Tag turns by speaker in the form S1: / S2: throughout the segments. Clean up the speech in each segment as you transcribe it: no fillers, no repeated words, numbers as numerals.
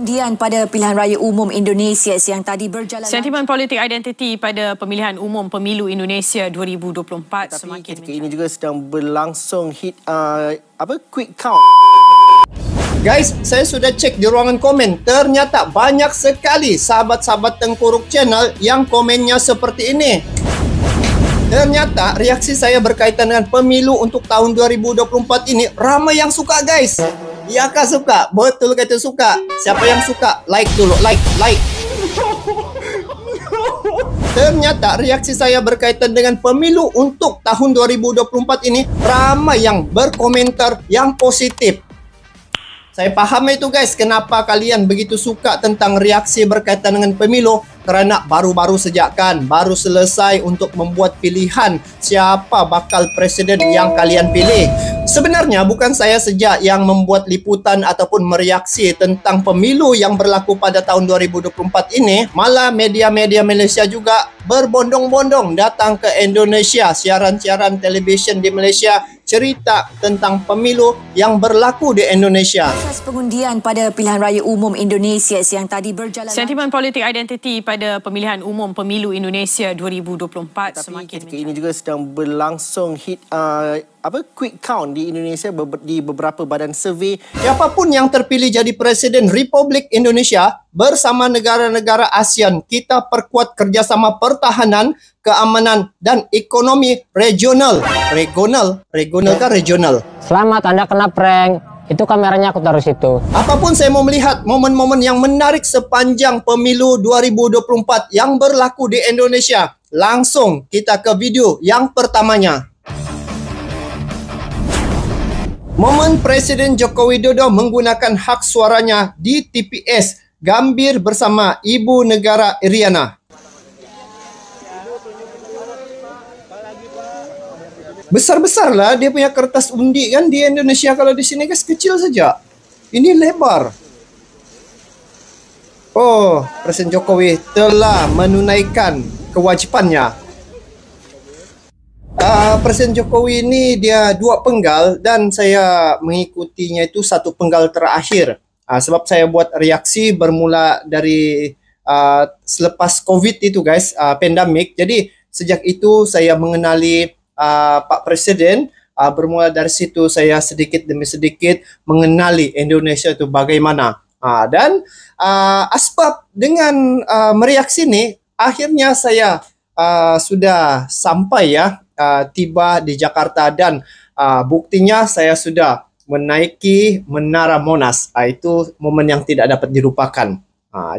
S1: Pengundian pada pilihan raya umum Indonesia yang tadi berjalan.
S2: Sentimen politik identiti pada pemilihan umum pemilu Indonesia 2024
S3: semakin ketika ini juga sedang berlangsung quick count. Guys, saya sudah cek di ruangan komen. Ternyata banyak sekali sahabat-sahabat Tengkuruk Channel yang komennya seperti ini. Ternyata reaksi saya berkaitan dengan pemilu untuk tahun 2024 ini ramai yang suka, guys. Ya kah suka? Betul kata suka. Siapa yang suka? Like dulu, like. Ternyata reaksi saya berkaitan dengan pemilu untuk tahun 2024 ini ramai yang berkomentar yang positif. Saya paham itu, guys, kenapa kalian begitu suka tentang reaksi berkaitan dengan pemilu. Kerana baru-baru sejakan, baru selesai untuk membuat pilihan siapa bakal presiden yang kalian pilih. Sebenarnya bukan saya saja yang membuat liputan ataupun mereaksi tentang pemilu yang berlaku pada tahun 2024 ini. Malah media-media Malaysia juga berbondong-bondong datang ke Indonesia. Siaran-siaran televisyen di Malaysia cerita tentang pemilu yang berlaku di Indonesia.
S1: Proses pengundian pada pilihan raya umum Indonesia yang tadi berjalan.
S2: Sentimen politik identiti pada pemilihan umum pemilu Indonesia 2024 semakin
S3: ketika ini juga sedang berlangsung quick count di Indonesia di beberapa badan survey. Siapapun yang terpilih jadi Presiden Republik Indonesia bersama negara-negara ASEAN, kita perkuat kerjasama pertahanan, keamanan dan ekonomi regional. Regional kan regional.
S4: Selamat, Anda kena prank. Itu kameranya aku taruh situ.
S3: Apapun saya mau melihat momen-momen yang menarik sepanjang pemilu 2024 yang berlaku di Indonesia. Langsung kita ke video yang pertamanya. Momen Presiden Joko Widodo menggunakan hak suaranya di TPS Gambir bersama Ibu Negara Iriana. Besar-besarlah dia punya kertas undi kan di Indonesia. Kalau di sini guys kecil saja. Ini lebar. Oh, Presiden Jokowi telah menunaikan kewajipannya. Presiden Jokowi ini dia 2 penggal dan saya mengikutinya itu 1 penggal terakhir. Sebab saya buat reaksi bermula dari selepas COVID itu guys, pandemik. Jadi sejak itu saya mengenali Pak Presiden. Bermula dari situ saya sedikit demi sedikit mengenali Indonesia itu bagaimana. Dan asbab dengan mereaksi ini akhirnya saya sudah sampai ya, tiba di Jakarta dan buktinya saya sudah menaiki Menara Monas. Itu momen yang tidak dapat dilupakan.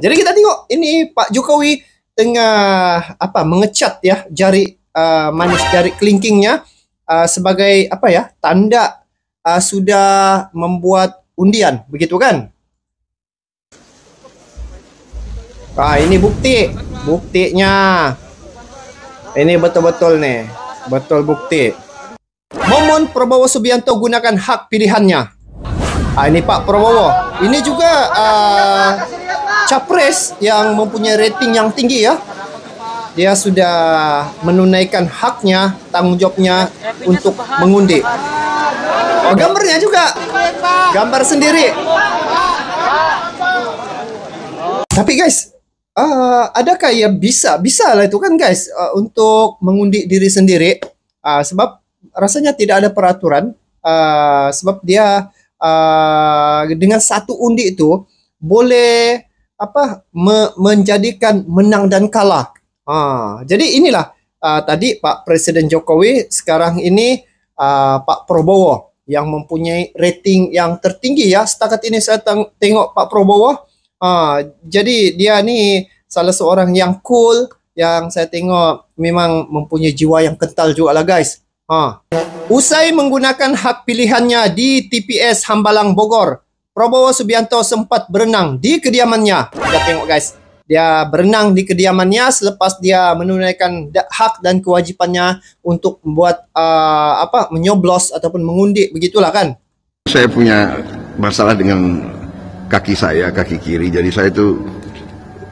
S3: Jadi kita tengok ini Pak Jokowi tengah mengecat ya jari manis, jari kelingkingnya sebagai tanda sudah membuat undian, begitu kan? Ini buktinya. Ini betul-betul nih, betul bukti. Momen Prabowo Subianto gunakan hak pilihannya. Ini Pak Prabowo. Ini juga capres yang mempunyai rating yang tinggi ya. Dia sudah menunaikan haknya, tanggung jawabnya untuk mengundi. Oh, gambarnya juga. Gambar sendiri. Tapi guys, adakah ya bisa lah itu kan guys untuk mengundi diri sendiri? Sebab rasanya tidak ada peraturan. Sebab dia dengan 1 undi itu boleh menjadikan menang dan kalah. Jadi inilah tadi Pak Presiden Jokowi, sekarang ini Pak Prabowo yang mempunyai rating yang tertinggi ya. Setakat ini saya tengok Pak Prabowo. Jadi dia ni salah seorang yang cool, yang saya tengok memang mempunyai jiwa yang kental juga lah guys. Usai menggunakan hak pilihannya di TPS Hambalang Bogor, Prabowo Subianto sempat berenang di kediamannya. Kita tengok guys. Dia berenang di kediamannya selepas dia menunaikan hak dan kewajipannya untuk membuat menyoblos ataupun mengundi, begitulah kan.
S5: Saya punya masalah dengan kaki saya, kaki kiri. Jadi saya itu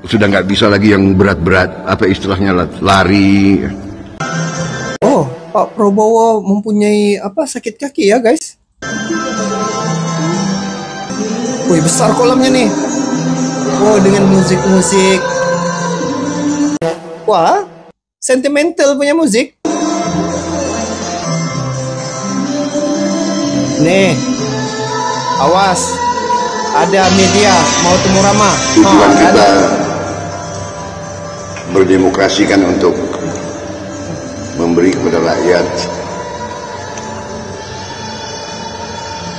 S5: sudah nggak bisa lagi yang berat-berat, istilahnya lari.
S3: Oh, Pak Prabowo mempunyai sakit kaki ya guys. Wih, besar kolamnya nih. Oh, dengan musik-musik. Wah, sentimental punya musik. Nih, awas, ada media mau temu Rama.
S5: Tujuan kita berdemokrasi kan untuk memberi kepada rakyat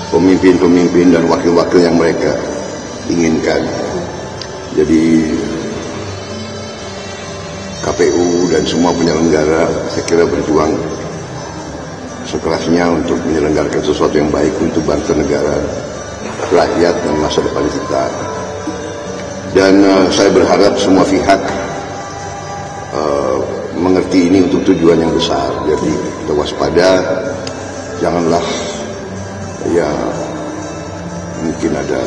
S5: pemimpin-pemimpin dan wakil-wakil yang mereka inginkan. Jadi KPU dan semua penyelenggara saya kira berjuang sekerasnya untuk menyelenggarakan sesuatu yang baik untuk bangsa negara, rakyat dan masa depan kita. Dan saya berharap semua pihak mengerti ini untuk tujuan yang besar. Jadi kita waspada, janganlah ya mungkin ada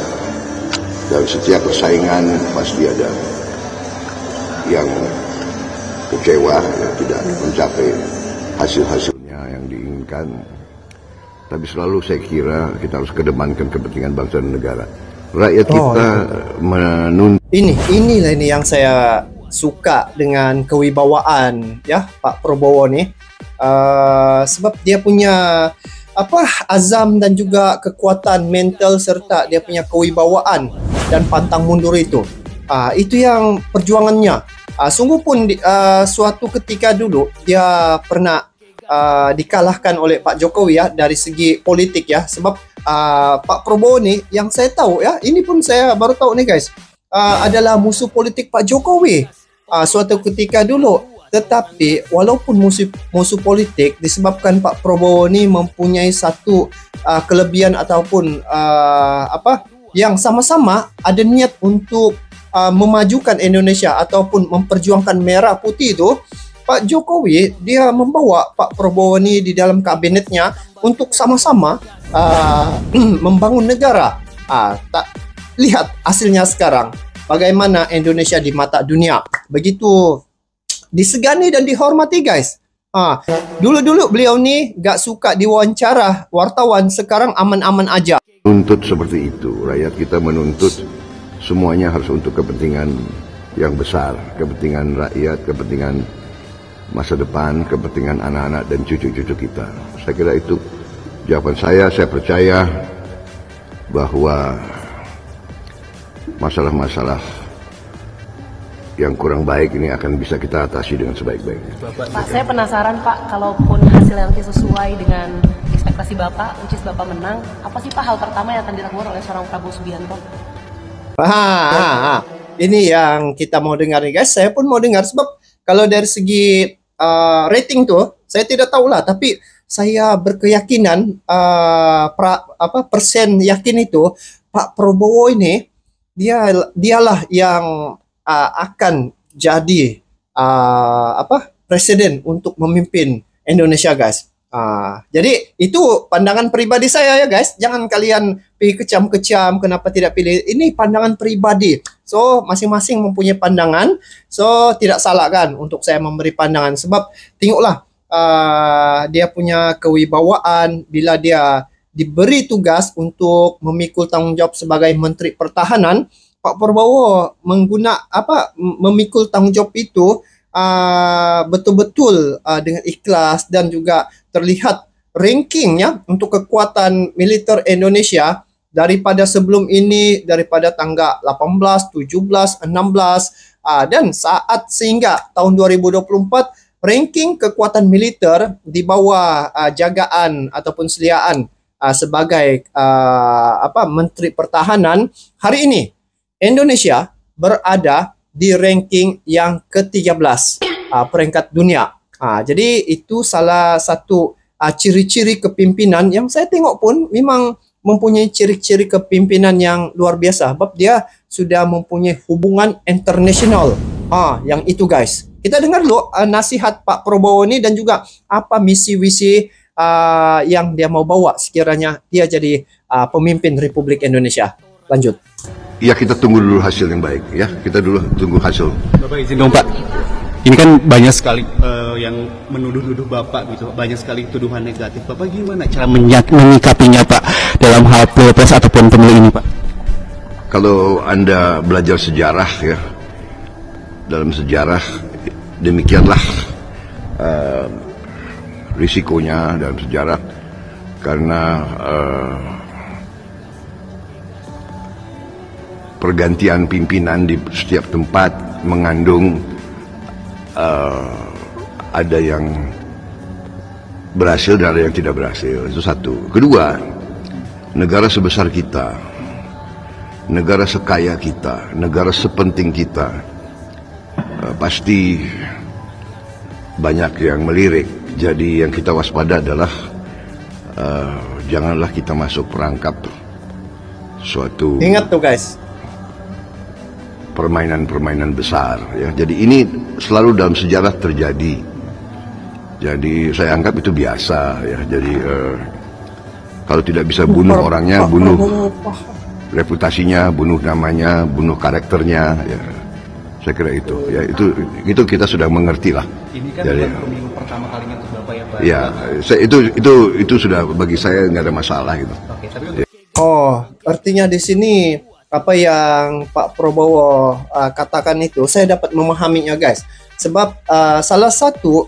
S5: dalam setiap persaingan pasti ada yang kecewa, ya, tidak mencapai hasil-hasilnya yang diinginkan. Tapi selalu saya kira kita harus kedepankan kepentingan bangsa dan negara. Rakyat kita menuntut.
S3: Inilah ini yang saya suka dengan kewibawaan ya Pak Prabowo nih. Sebab dia punya azam dan juga kekuatan mental serta dia punya kewibawaan dan pantang mundur itu. Itu yang perjuangannya. Sungguh pun suatu ketika dulu dia pernah dikalahkan oleh Pak Jokowi ya dari segi politik ya. Sebab Pak Prabowo nih yang saya tahu ya, ini pun saya baru tahu nih guys, adalah musuh politik Pak Jokowi suatu ketika dulu. Tetapi walaupun musuh politik, disebabkan Pak Prabowo ini mempunyai satu kelebihan ataupun yang sama-sama ada niat untuk memajukan Indonesia ataupun memperjuangkan merah putih itu, Pak Jokowi dia membawa Pak Prabowo ini di dalam kabinetnya untuk sama-sama membangun negara. Tak lihat hasilnya sekarang, bagaimana Indonesia di mata dunia. Begitu disegani dan dihormati guys. Dulu-dulu beliau nih gak suka diwawancara wartawan, sekarang aman-aman aja.
S5: Menuntut seperti itu, rakyat kita menuntut semuanya harus untuk kepentingan yang besar, kepentingan rakyat, kepentingan masa depan, kepentingan anak-anak dan cucu-cucu kita. Saya kira itu jawaban saya. Saya percaya bahwa masalah-masalah yang kurang baik ini akan bisa kita atasi dengan sebaik-baiknya.
S6: Pak, saya penasaran Pak, kalaupun hasil nanti sesuai dengan ekspektasi Bapak, which is Bapak menang, apa sih Pak hal pertama yang akan dilakukan oleh seorang Prabowo Subianto?
S3: Ini yang kita mau dengar nih guys. Saya pun mau dengar, sebab kalau dari segi rating tuh saya tidak tahu lah, tapi saya berkeyakinan persen yakin itu Pak Prabowo ini dialah yang akan jadi presiden untuk memimpin Indonesia guys. Jadi itu pandangan pribadi saya ya guys. Jangan kalian kecam-kecam kenapa tidak pilih. Ini pandangan pribadi. So masing-masing mempunyai pandangan. So tidak salah kan untuk saya memberi pandangan. Sebab tengoklah dia punya kewibawaan bila dia diberi tugas untuk memikul tanggung jawab sebagai Menteri Pertahanan. Pak Prabowo memikul tanggung jawab itu betul-betul dengan ikhlas, dan juga terlihat rankingnya untuk kekuatan militer Indonesia daripada sebelum ini, daripada tanggal 18, 17, 16 dan saat sehingga tahun 2024 ranking kekuatan militer di bawah jagaan ataupun sediaan sebagai Menteri Pertahanan. Hari ini Indonesia berada di ranking yang ke-13 peringkat dunia. Jadi itu salah satu ciri-ciri kepimpinan yang saya tengok pun memang mempunyai ciri-ciri kepimpinan yang luar biasa. Sebab dia sudah mempunyai hubungan internasional. Yang itu guys. Kita dengar dulu nasihat Pak Prabowo ini dan juga apa misi-visi yang dia mau bawa sekiranya dia jadi pemimpin Republik Indonesia. Lanjut.
S5: Ya kita tunggu dulu hasil yang baik ya. Kita dulu tunggu hasil.
S7: Bapak izin dong Pak. Ini kan banyak sekali yang menuduh-nuduh Bapak gitu. Banyak sekali tuduhan negatif. Bapak gimana cara menyikapinya Pak dalam hal pilpres ataupun pemilu ini Pak?
S5: kalau Anda belajar sejarah ya, dalam sejarah demikianlah risikonya dalam sejarah, karena pergantian pimpinan di setiap tempat mengandung ada yang berhasil dan ada yang tidak berhasil. Itu satu. Kedua, negara sebesar kita, negara sekaya kita, negara sepenting kita, pasti banyak yang melirik. Jadi yang kita waspada adalah janganlah kita masuk perangkap suatu,
S3: Ingat tuh guys,
S5: permainan-permainan besar ya. Jadi ini selalu dalam sejarah terjadi. Jadi saya anggap itu biasa ya. Jadi kalau tidak bisa bunuh orangnya, bunuh reputasinya, bunuh namanya, bunuh karakternya ya. Saya kira itu ya, itu kita sudah mengerti lah.
S7: Ini kan
S5: Jadi,
S7: bukan pemilu pertama kalinya untuk Bapak ya Pak?
S5: ya, itu sudah bagi saya nggak ada masalah gitu.
S7: Oke, tapi
S3: oh artinya di sini apa yang Pak Prabowo katakan itu saya dapat memahaminya guys. Sebab salah satu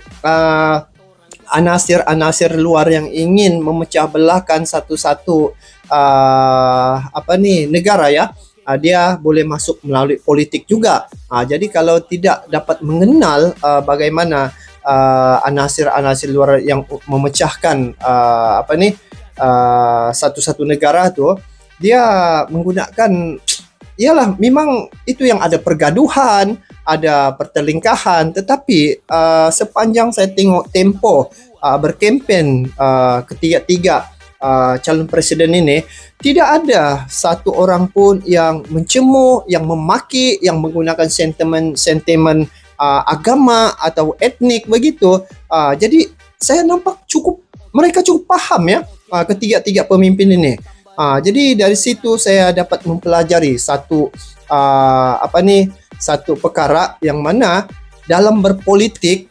S3: anasir-anasir luar yang ingin memecah belahkan satu-satu negara ya, dia boleh masuk melalui politik juga. Jadi kalau tidak dapat mengenal bagaimana anasir-anasir luar yang memecahkan satu-satu negara tuh, dia menggunakan, iyalah memang itu yang ada pergaduhan, ada pertelingkahan, tetapi sepanjang saya tengok tempo berkempen ketiga-tiga calon presiden ini, tidak ada satu orang pun yang mencemooh, yang memaki, yang menggunakan sentimen agama atau etnik begitu. Jadi saya nampak mereka cukup paham ya, ketiga-tiga pemimpin ini. Jadi dari situ saya dapat mempelajari satu perkara yang mana dalam berpolitik,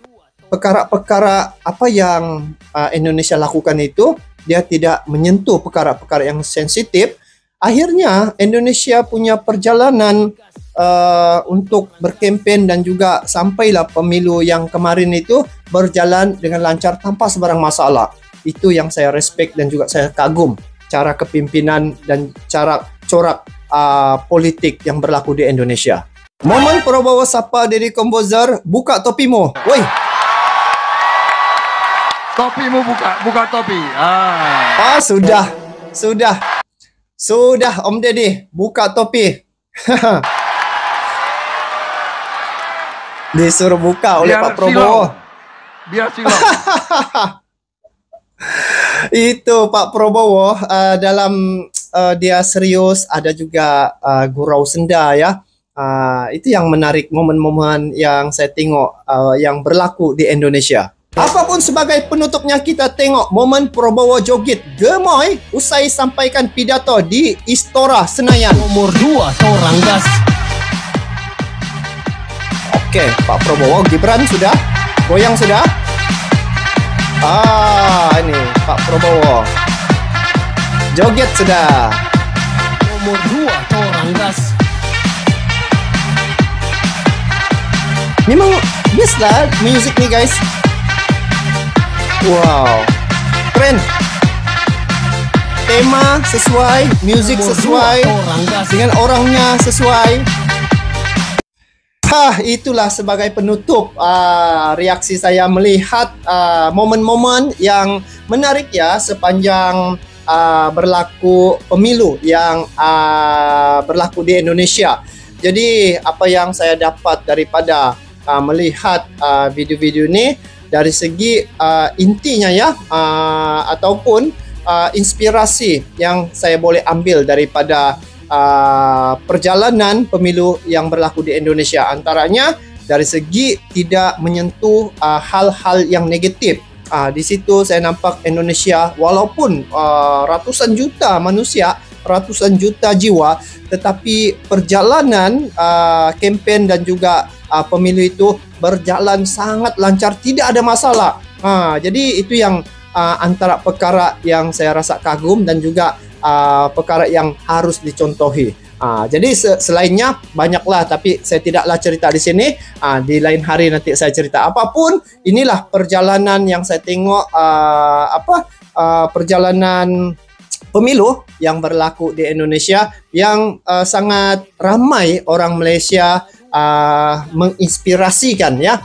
S3: perkara-perkara apa yang Indonesia lakukan itu, dia tidak menyentuh perkara-perkara yang sensitif. Akhirnya Indonesia punya perjalanan untuk berkempen dan juga sampailah pemilu yang kemarin itu berjalan dengan lancar tanpa sebarang masalah. Itu yang saya respect dan juga saya kagum cara kepimpinan dan cara corak politik yang berlaku di Indonesia. Momen Prabowo sapa Deddy Corbuzier, buka topimu. Woi.
S8: Topimu buka topi.
S3: Sudah Om Deddy, buka topi. Disuruh buka oleh Pak Prabowo.
S8: Biar silau.
S3: Itu Pak Prabowo dalam dia serius, ada juga gurau senda ya. Itu yang menarik, momen-momen yang saya tengok yang berlaku di Indonesia. Apapun sebagai penutupnya, kita tengok momen Prabowo joget gemoy usai sampaikan pidato di Istora Senayan.
S4: Nomor 2 seorang gas.
S3: Oke, Pak Prabowo, Gibran sudah, goyang sudah. Ini Pak Prabowo joget sudah.
S4: Nomor 2 seorang gas.
S3: Memang best lah musik nih guys. Wow, keren. Tema sesuai, musik sesuai, dengan orangnya sesuai. Itulah sebagai penutup reaksi saya melihat momen-momen yang menarik ya sepanjang berlaku pemilu yang berlaku di Indonesia. Jadi apa yang saya dapat daripada melihat video-video ini, dari segi intinya ya, ataupun inspirasi yang saya boleh ambil daripada perjalanan pemilu yang berlaku di Indonesia, antaranya dari segi tidak menyentuh hal-hal yang negatif. Di situ saya nampak Indonesia walaupun ratusan juta manusia, ratusan juta jiwa, tetapi perjalanan kempen dan juga pemilu itu berjalan sangat lancar, tidak ada masalah. Jadi itu yang antara perkara yang saya rasa kagum dan juga perkara yang harus dicontohi. Jadi selainnya banyaklah, tapi saya tidaklah cerita di sini. Di lain hari nanti saya cerita. Apapun, inilah perjalanan yang saya tengok perjalanan pemilu yang berlaku di Indonesia yang sangat ramai orang Malaysia menginspirasikan ya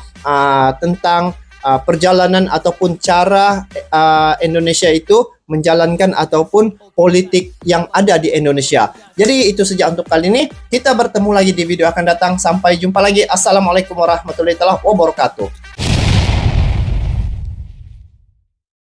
S3: tentang perjalanan ataupun cara Indonesia itu menjalankan ataupun politik yang ada di Indonesia. Jadi itu saja untuk kali ini. Kita bertemu lagi di video akan datang. Sampai jumpa lagi. Assalamualaikum warahmatullahi wabarakatuh.